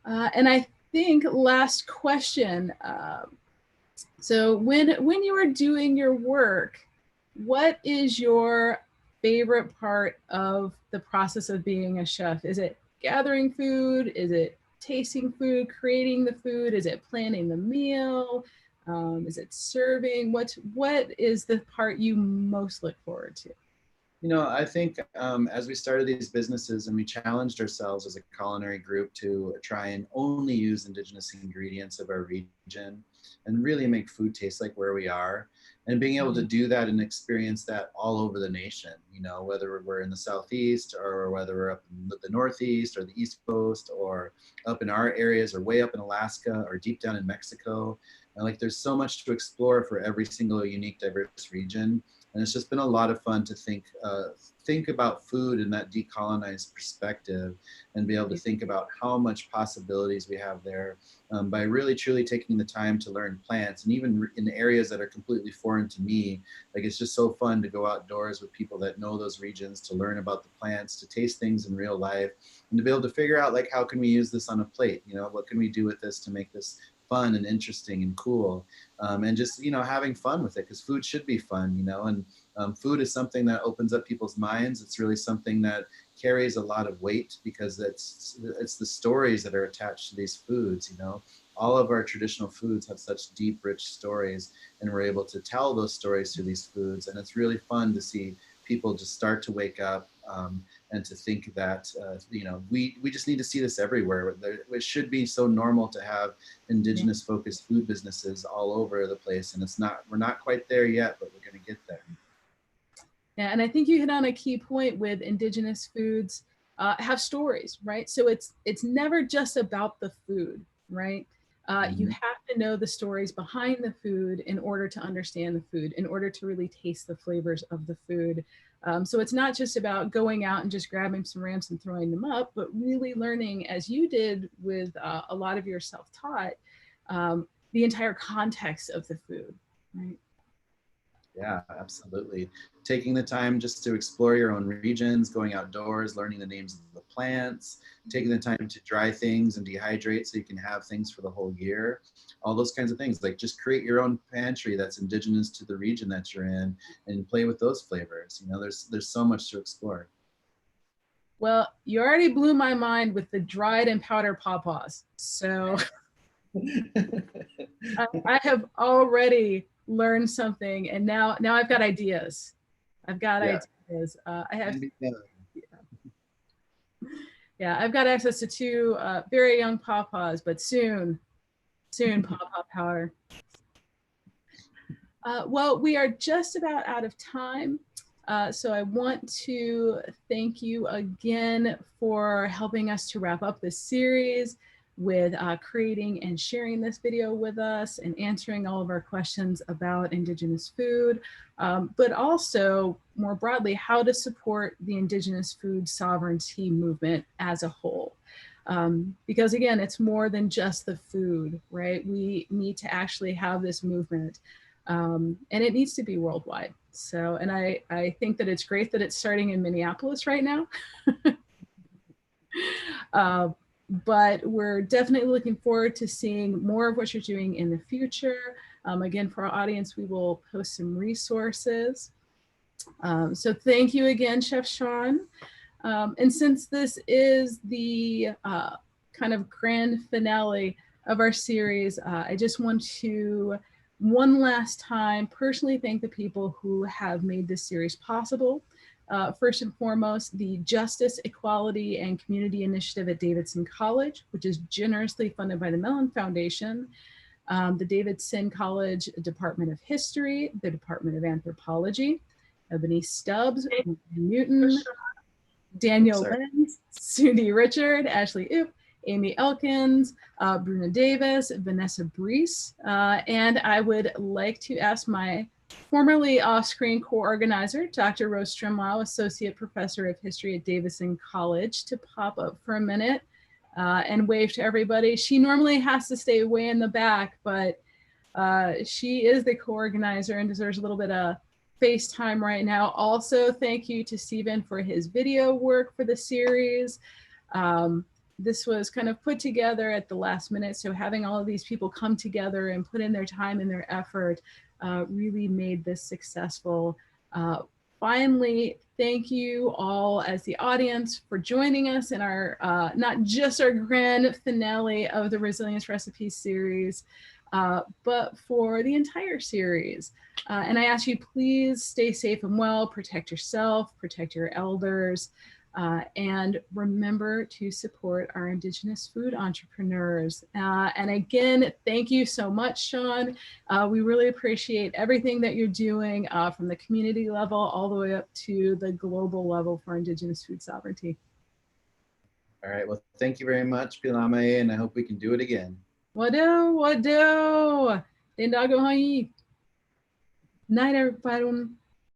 And I think last question. So when you are doing your work, what is your favorite part of the process of being a chef? Is it gathering food? Is it tasting food, creating the food? Is it planning the meal? Is it serving? What is the part you most look forward to? I think as we started these businesses and we challenged ourselves as a culinary group to try and only use indigenous ingredients of our region and really make food taste like where we are, and being able to do that and experience that all over the nation, whether we're in the Southeast or whether we're up in the Northeast or the East Coast or up in our areas or way up in Alaska or deep down in Mexico. And like there's so much to explore for every single unique, diverse region. And it's just been a lot of fun to think about food in that decolonized perspective and be able to think about how much possibilities we have there by really truly taking the time to learn plants. And even in areas that are completely foreign to me, like it's just so fun to go outdoors with people that know those regions, to learn about the plants, to taste things in real life, and to be able to figure out like, how can we use this on a plate? What can we do with this to make this fun and interesting and cool, and just having fun with it, because food should be fun, and food is something that opens up people's minds. It's really something that carries a lot of weight because it's the stories that are attached to these foods. All of our traditional foods have such deep, rich stories, and we're able to tell those stories through these foods, and it's really fun to see people just start to wake up and to think that we just need to see this everywhere. It should be so normal to have indigenous focused food businesses all over the place, and we're not quite there yet, but we're going to get there. Yeah, and I think you hit on a key point with indigenous foods have stories, right? So it's never just about the food, right? You have to know the stories behind the food in order to understand the food, in order to really taste the flavors of the food. So it's not just about going out and just grabbing some ramps and throwing them up, but really learning, as you did with a lot of your self-taught, the entire context of the food, right? Yeah, absolutely. Taking the time just to explore your own regions, going outdoors, learning the names of the plants, taking the time to dry things and dehydrate so you can have things for the whole year, all those kinds of things. Like just create your own pantry that's indigenous to the region that you're in and play with those flavors. There's so much to explore. Well, you already blew my mind with the dried and powdered pawpaws. So I have already learned something, and now I've got ideas. I've got ideas. I have. Yeah, I've got access to 2 very young pawpaws, but soon pawpaw powder. Well, we are just about out of time. So I want to thank you again for helping us to wrap up this series. with creating and sharing this video with us and answering all of our questions about Indigenous food, but also more broadly, how to support the Indigenous food sovereignty movement as a whole. Because again, it's more than just the food, right? We need to actually have this movement, and it needs to be worldwide. So, and I think that it's great that it's starting in Minneapolis right now. But we're definitely looking forward to seeing more of what you're doing in the future. Again, for our audience, we will post some resources. So thank you again, Chef Sean. And since this is the kind of grand finale of our series, I just want to one last time personally thank the people who have made this series possible. First and foremost, the Justice, Equality, and Community Initiative at Davidson College, which is generously funded by the Mellon Foundation, the Davidson College Department of History, the Department of Anthropology, Ebony Stubbs, Newton, Daniel Lenz, Sudie Richard, Ashley Oop, Amy Elkins, Bruna Davis, Vanessa Brees, and I would like to ask my formerly off-screen co-organizer, Dr. Rose Strimlau, Associate Professor of History at Davidson College, to pop up for a minute and wave to everybody. She normally has to stay way in the back, but she is the co-organizer and deserves a little bit of FaceTime right now. Also, thank you to Stephen for his video work for the series. This was kind of put together at the last minute, so having all of these people come together and put in their time and their effort really made this successful. Finally, thank you all as the audience for joining us in our, not just our grand finale of the Resilience Recipes series, but for the entire series. And I ask you, please stay safe and well, protect yourself, protect your elders, and remember to support our Indigenous food entrepreneurs. And again, thank you so much, Sean. We really appreciate everything that you're doing from the community level all the way up to the global level for Indigenous food sovereignty. All right, well, thank you very much, Pilame, and I hope we can do it again. Wado, wado. Dendago hai. Night, everybody.